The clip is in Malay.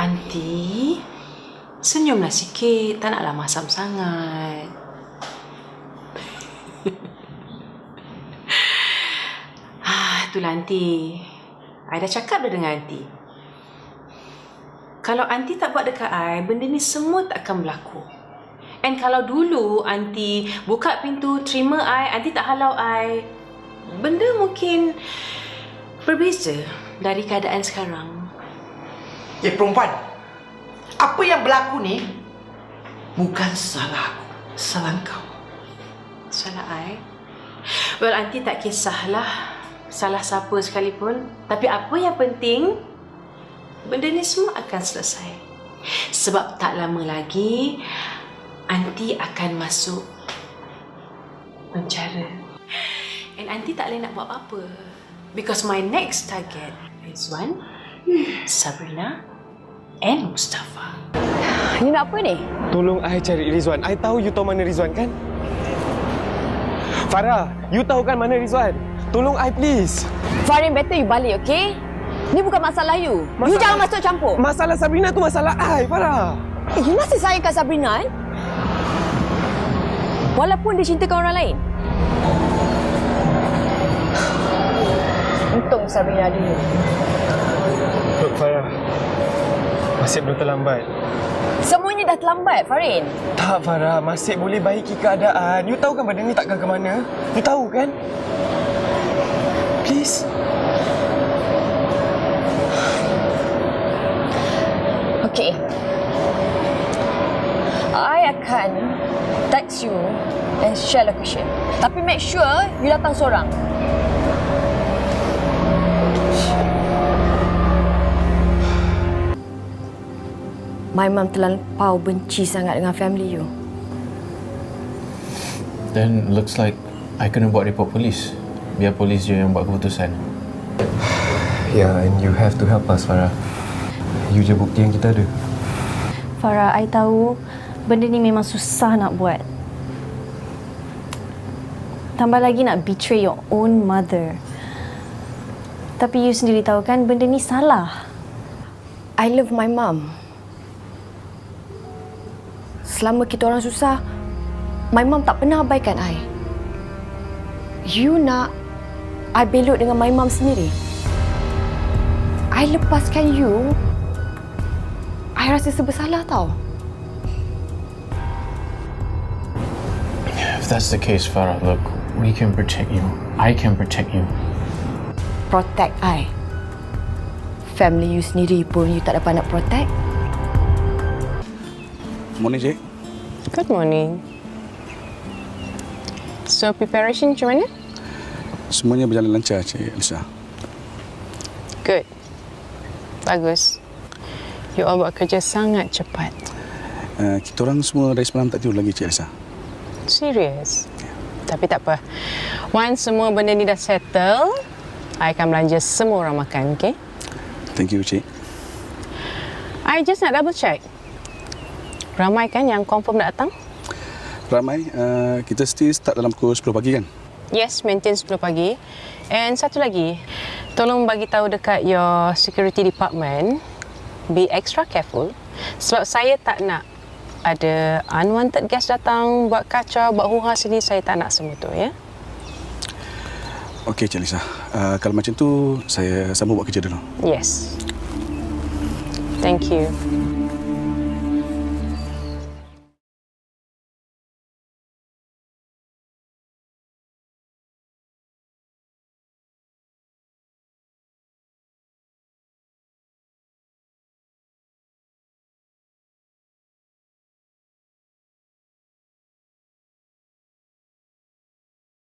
Aunty, senyumlah sikit. Tak naklah masam sangat. Itulah Aunty. I dah cakap dah dengan Aunty. Kalau Aunty tak buat dekat I, benda ni semua tak akan berlaku. And kalau dulu Aunty buka pintu, terima I, Aunty tak halau I, benda mungkin berbeza dari keadaan sekarang. Perempuan, apa yang berlaku ni bukan salah aku, salah kau. Salah I? Well, Aunty tak kisahlah salah siapa sekalipun. Tapi apa yang penting, benda ni semua akan selesai. Sebab tak lama lagi, Aunty akan masuk penjara. And Aunty tak boleh nak buat apa. Because my next target is Rizwan, Sabrina and Mustafa. You nak apa ni? Tolong I cari Rizwan. I tahu you tahu mana Rizwan kan? Farah, you tahu kan mana Rizwan? Tolong I please. Farin, better you balik, okay? Ni bukan masalah you. You jangan masuk campur. Masalah Sabrina tu masalah I, Farah. You masih sayangkan Sabrina, kan? Walaupun dia cintakan orang lain. Untung Sabrina dulu. Look, Farah. Masih belum terlambat. Semuanya dah terlambat, Farin. Tak, Farah. Masih boleh baiki keadaan. You tahu kan benda ni takkan ke mana? You tahu kan? Please. Okay. I akan text you and share location. Tapi make sure you datang seorang. My mum terlampau benci sangat dengan family you. Then looks like I kena buat report polis. Biar polis je yang buat keputusan. Yeah, and you have to help us, Farah. You je bukti yang kita ada. Farah, I tahu benda ni memang susah nak buat. Tambah lagi nak betray your own mother. Tapi you sendiri tahu kan benda ni salah. I love my mum. Selama kita orang susah, my mum tak pernah abaikan I. You nak I belot dengan my mum sendiri? I lepaskan you, I rasa bersalah tau. If that's the case, Farah, look, we can protect you. I can protect you. Protect I? Family you sendiri pun you tak dapat nak protect? Morning, Cik. Good morning. So, preparation macam mana? Semuanya berjalan lancar, Cik Elisa. Good. Bagus. You all buat kerja sangat cepat. Kita orang semua dari semalam tak tidur lagi, Cik Elisa. Serius? Tapi tak apa. Once semua benda ni dah settle, I akan belanja semua orang makan, okay? Thank you, Cik. I just nak double check. Ramai kan yang confirm nak datang? Ramai. Kita still start dalam pukul 10 pagi kan? Yes, maintain 10 pagi. And satu lagi, tolong bagi tahu dekat your security department, be extra careful sebab saya tak nak ada unwanted guest datang, buat kacau, buat huru-hara sini. Saya tak nak semua tu, ya? Okey, Cik Lisa. Kalau macam tu, saya sambung buat kerja dulu. Yes. Thank you.